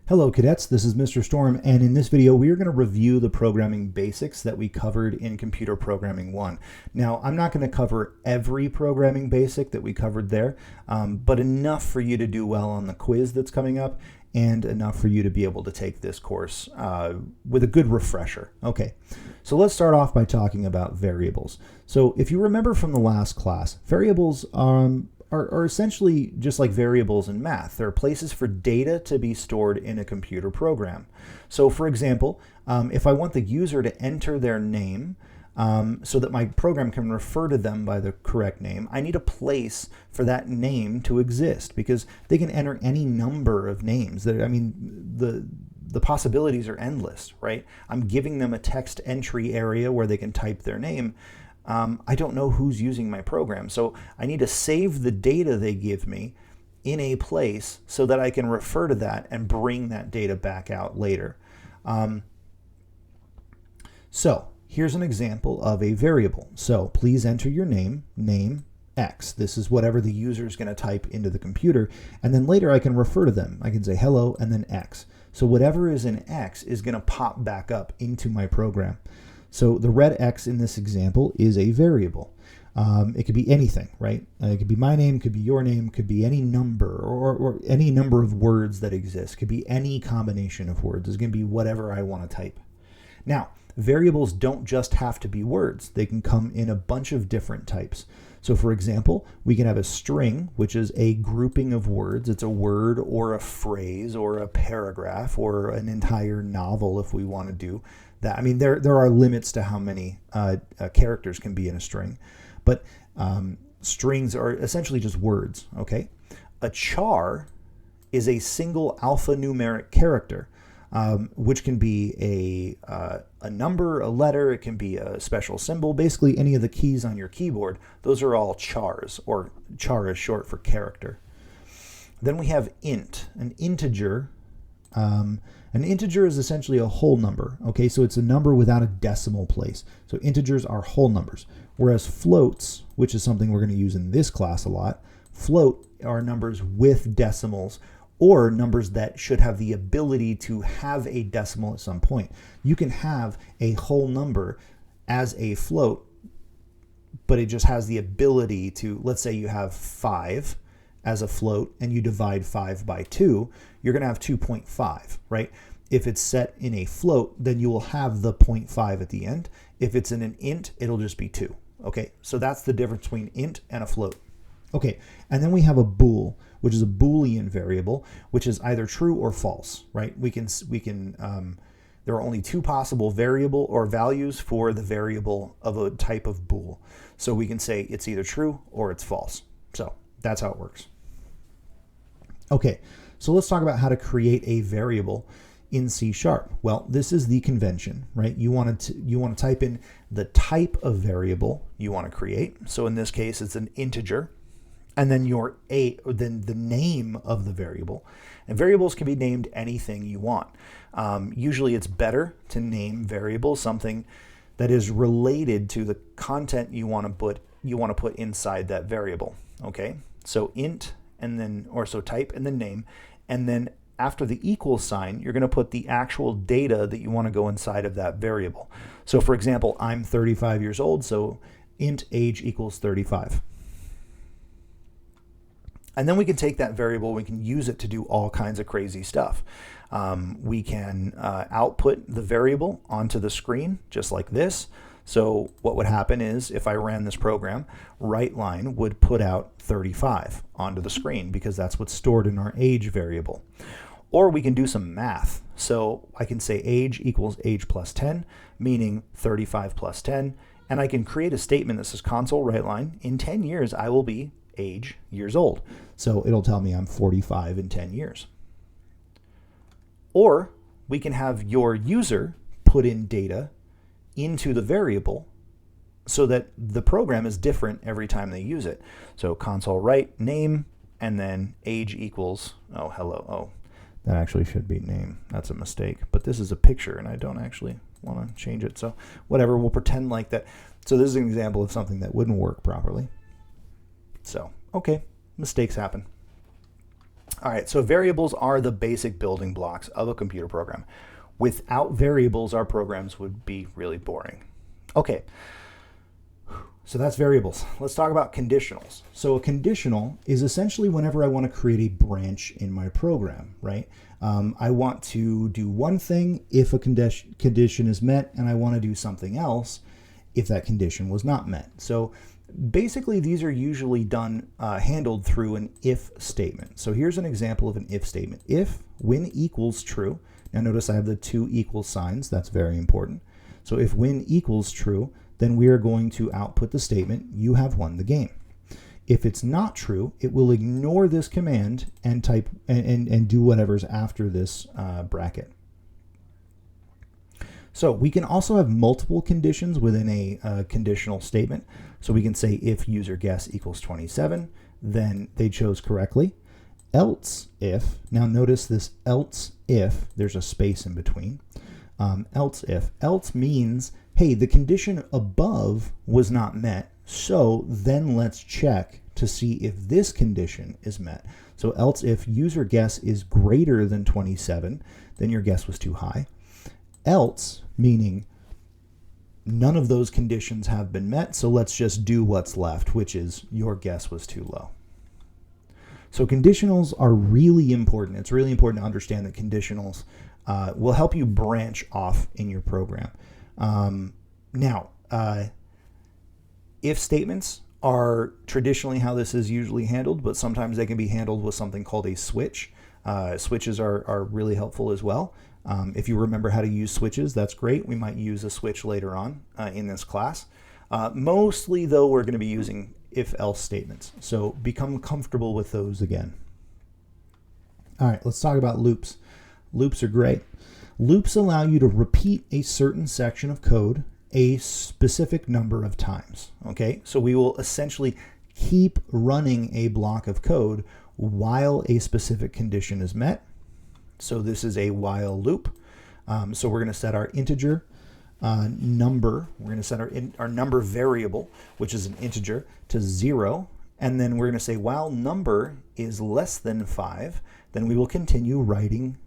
Hello cadets, this is Mr. Storm, and in this video we are going to review the programming basics that we covered in Computer Programming 1. Now, I'm not going to cover every programming basic that we covered there, but enough for you to do well on the quiz that's coming up, and enough for you to be able to take this course with a good refresher. Okay, so let's start off by talking about variables. So if you remember from the last class, variables are essentially just like variables in math. They're places for data to be stored in a computer program. So for example, if I want the user to enter their name so that my program can refer to them by the correct name, I need a place for that name to exist, because they can enter any number of names. The possibilities are endless, right? I'm giving them a text entry area where they can type their name. I don't know who's using my program, so I need to save the data they give me in a place so that I can refer to that and bring that data back out later. So here's an example of a variable. So please enter your name X. This is whatever the user is going to type into the computer, and then later I can refer to them. I can say hello and then X. So whatever is in X is going to pop back up into my program. So the red X in this example is a variable. It could be anything, right? It could be my name, could be your name, could be any number or any number of words that exist. Could be any combination of words. It's going to be whatever I want to type. Now, variables don't just have to be words. They can come in a bunch of different types. So for example, we can have a string, which is a grouping of words. It's a word or a phrase or a paragraph or an entire novel if we want to do that. I mean, there are limits to how many characters can be in a string, but strings are essentially just words, okay? A char is a single alphanumeric character, which can be a number, a letter, it can be a special symbol, basically any of the keys on your keyboard. Those are all chars, or char is short for character. Then we have int, an integer. An integer is essentially a whole number, okay? So it's a number without a decimal place. So integers are whole numbers, whereas floats, which is something we're going to use in this class a lot, float are numbers with decimals, or numbers that should have the ability to have a decimal at some point. You can have a whole number as a float, but it just has the ability to, let's say you have 5 as a float and you divide 5 by 2, you're going to have 2.5, right? If it's set in a float, then you will have the 0.5 at the end. If it's in an int, it'll just be 2, okay? So that's the difference between int and a float. Okay, and then we have a bool, which is a Boolean variable, which is either true or false, right? There are only 2 possible variable or values for the variable of a type of bool. So we can say it's either true or it's false. So that's how it works. Okay, so let's talk about how to create a variable in C#. Well, this is the convention, right? You want to type in the type of variable you want to create. So in this case, it's an integer, and then then the name of the variable. And variables can be named anything you want. Usually, it's better to name variables something that is related to the content you want to put inside that variable. Okay, so int, and then type and then name, and then after the equal sign, you're going to put the actual data that you want to go inside of that variable. So for example, I'm 35 years old, so int age equals 35. And then we can take that variable, we can use it to do all kinds of crazy stuff. We can output the variable onto the screen just like this. So what would happen is if I ran this program, WriteLine would put out 35 onto the screen because that's what's stored in our age variable. Or we can do some math. So I can say age equals age plus 10, meaning 35 plus 10, and I can create a statement that says console WriteLine, in 10 years I will be age years old. So it'll tell me I'm 45 in 10 years. Or we can have your user put in data into the variable so that the program is different every time they use it. So console write name, and then age equals, oh, hello, oh, that actually should be name. That's a mistake, but this is a picture and I don't actually want to change it. So whatever, we'll pretend like that. So this is an example of something that wouldn't work properly. So, okay, mistakes happen. All right, so variables are the basic building blocks of a computer program. Without variables, our programs would be really boring. Okay, so that's variables. Let's talk about conditionals. So a conditional is essentially whenever I want to create a branch in my program, right? I want to do one thing if a condition is met, and I want to do something else if that condition was not met. So basically, these are usually done, handled through an if statement. So here's an example of an if statement. If when equals true, now notice I have the two equal signs, that's very important. So if when equals true, then we are going to output the statement, you have won the game. If it's not true, it will ignore this command and type and do whatever's after this bracket. So we can also have multiple conditions within a conditional statement. So we can say if user guess equals 27, then they chose correctly. Else if, now notice this else if, there's a space in between. Else if, else means, hey, the condition above was not met, so then let's check to see if this condition is met. So else if user guess is greater than 27, then your guess was too high. Else, meaning none of those conditions have been met, so let's just do what's left, which is your guess was too low. So conditionals are really important. It's really important to understand that conditionals will help you branch off in your program. Now, if statements are traditionally how this is usually handled, but sometimes they can be handled with something called a switch. Switches are really helpful as well. If you remember how to use switches, that's great. We might use a switch later on in this class. Mostly, though, we're going to be using if-else statements. So become comfortable with those again. All right, let's talk about loops. Loops are great. Loops allow you to repeat a certain section of code a specific number of times. Okay, so we will essentially keep running a block of code while a specific condition is met. So this is a while loop. So we're going to set our integer number. We're going to set our number variable, which is an integer, to 0. And then we're going to say while number is less than 5, then we will continue writing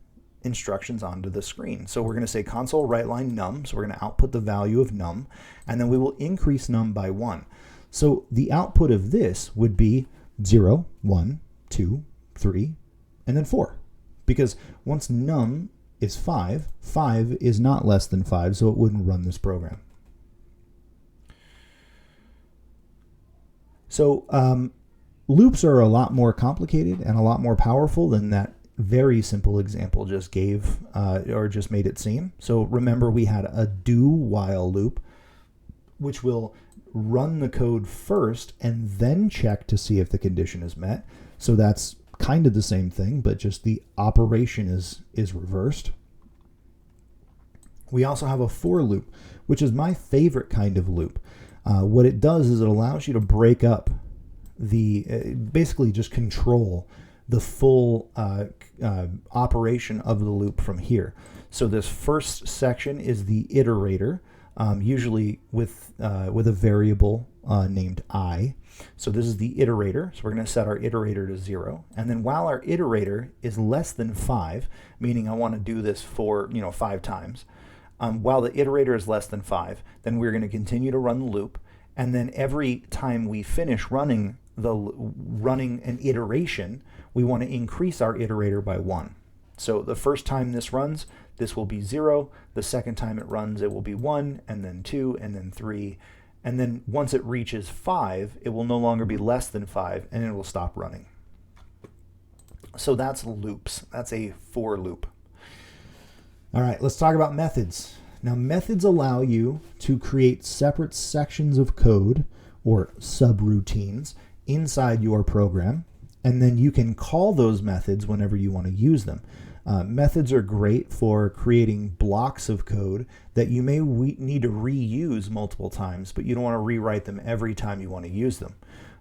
instructions onto the screen. So we're going to say console write line num. So we're going to output the value of num, and then we will increase num by 1. So the output of this would be 0, 1, 2, 3, and then 4. Because once num is 5, 5 is not less than 5, so it wouldn't run this program. So loops are a lot more complicated and a lot more powerful than that very simple example just gave or just made it seem. So remember, we had a do while loop, which will run the code first and then check to see if the condition is met. So that's kind of the same thing, but just the operation is reversed. We also have a for loop, which is my favorite kind of loop. What it does is it allows you to break up the, basically just control the full operation of the loop from here. So this first section is the iterator, usually with a variable named I. So this is the iterator. So we're going to set our iterator to 0. And then while our iterator is less than 5, meaning I want to do this for 5 times, while the iterator is less than 5, then we're going to continue to run the loop. And then every time we finish running an iteration, we want to increase our iterator by 1. So the first time this runs, this will be 0. The second time it runs, it will be 1, and then 2, and then 3. And then once it reaches 5, it will no longer be less than 5, and it will stop running. So that's loops. That's a for loop. All right, let's talk about methods. Now, methods allow you to create separate sections of code or subroutines inside your program, and then you can call those methods whenever you want to use them. Methods are great for creating blocks of code that you may need to reuse multiple times, but you don't want to rewrite them every time you want to use them.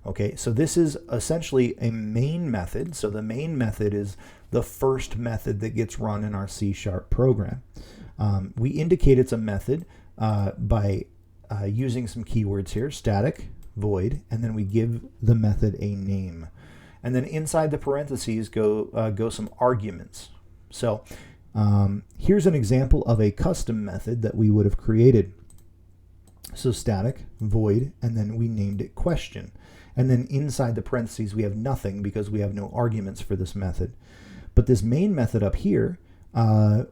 Okay, so this is essentially a main method. So the main method is the first method that gets run in our C# program. We indicate it's a method by using some keywords here, static, void, and then we give the method a name. And then inside the parentheses go some arguments. So here's an example of a custom method that we would have created. So static, void, and then we named it question. And then inside the parentheses, we have nothing because we have no arguments for this method. But this main method up here, the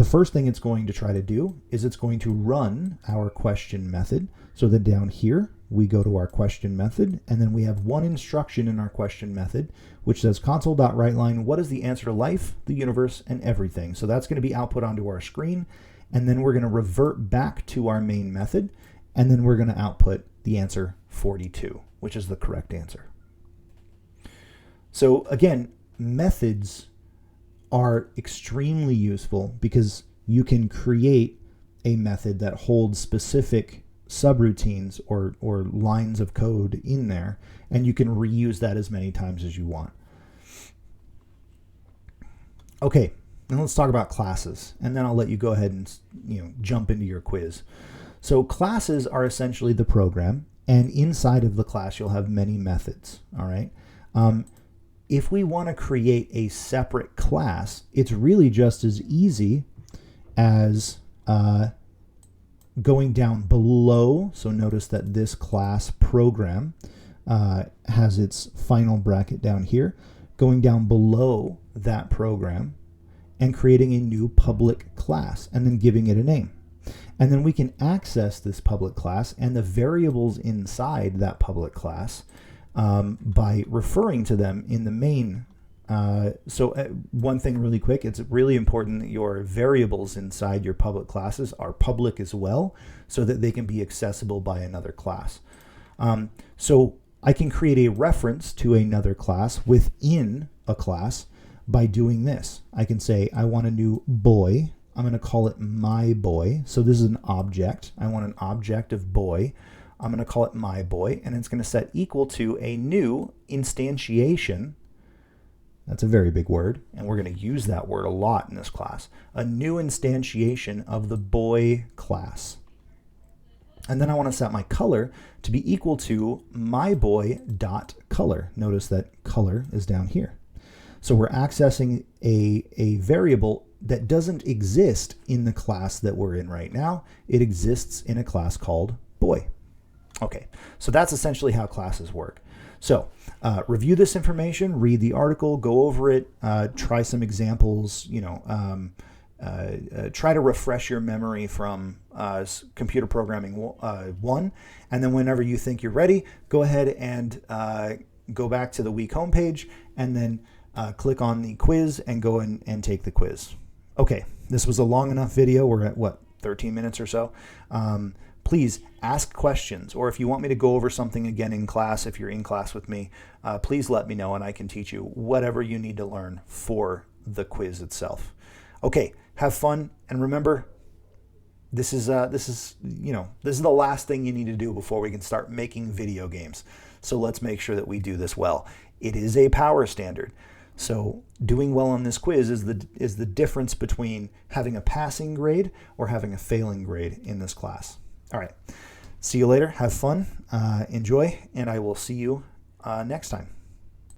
first thing it's going to try to do is it's going to run our question method. So then down here, we go to our question method, and then we have one instruction in our question method, which says console.writeLine, what is the answer to life, the universe, and everything? So that's going to be output onto our screen, and then we're going to revert back to our main method, and then we're going to output the answer 42, which is the correct answer. So again, methods are extremely useful because you can create a method that holds specific subroutines or lines of code in there, and you can reuse that as many times as you want. Okay, now let's talk about classes, and then I'll let you go ahead and jump into your quiz. So classes are essentially the program, and inside of the class you'll have many methods. All right. If we want to create a separate class, it's really just as easy as going down below. So notice that this class program has its final bracket down here. Going down below that program and creating a new public class and then giving it a name. And then we can access this public class and the variables inside that public class by referring to them in the main. One thing really quick, it's really important that your variables inside your public classes are public as well, so that they can be accessible by another class. So I can create a reference to another class within a class by doing this. I can say I want a new boy. I'm going to call it my boy. So this is an object. I want an object of boy. I'm going to call it my boy, and it's going to set equal to a new instantiation. That's a very big word, and we're going to use that word a lot in this class. A new instantiation of the boy class. And then I want to set my color to be equal to myboy.color. Notice that color is down here. So we're accessing a variable that doesn't exist in the class that we're in right now. It exists in a class called boy. Okay, so that's essentially how classes work. So review this information, read the article, go over it, try some examples, try to refresh your memory from computer programming 1, and then whenever you think you're ready, go ahead and go back to the week homepage and then click on the quiz and go in and take the quiz. Okay, this was a long enough video. We're at, 13 minutes or so. Please ask questions, or if you want me to go over something again in class, if you're in class with me, please let me know and I can teach you whatever you need to learn for the quiz itself. Okay, have fun, and remember, this is the last thing you need to do before we can start making video games. So let's make sure that we do this well. It is a power standard. So doing well on this quiz is the difference between having a passing grade or having a failing grade in this class. All right, see you later. Have fun, enjoy, and I will see you next time.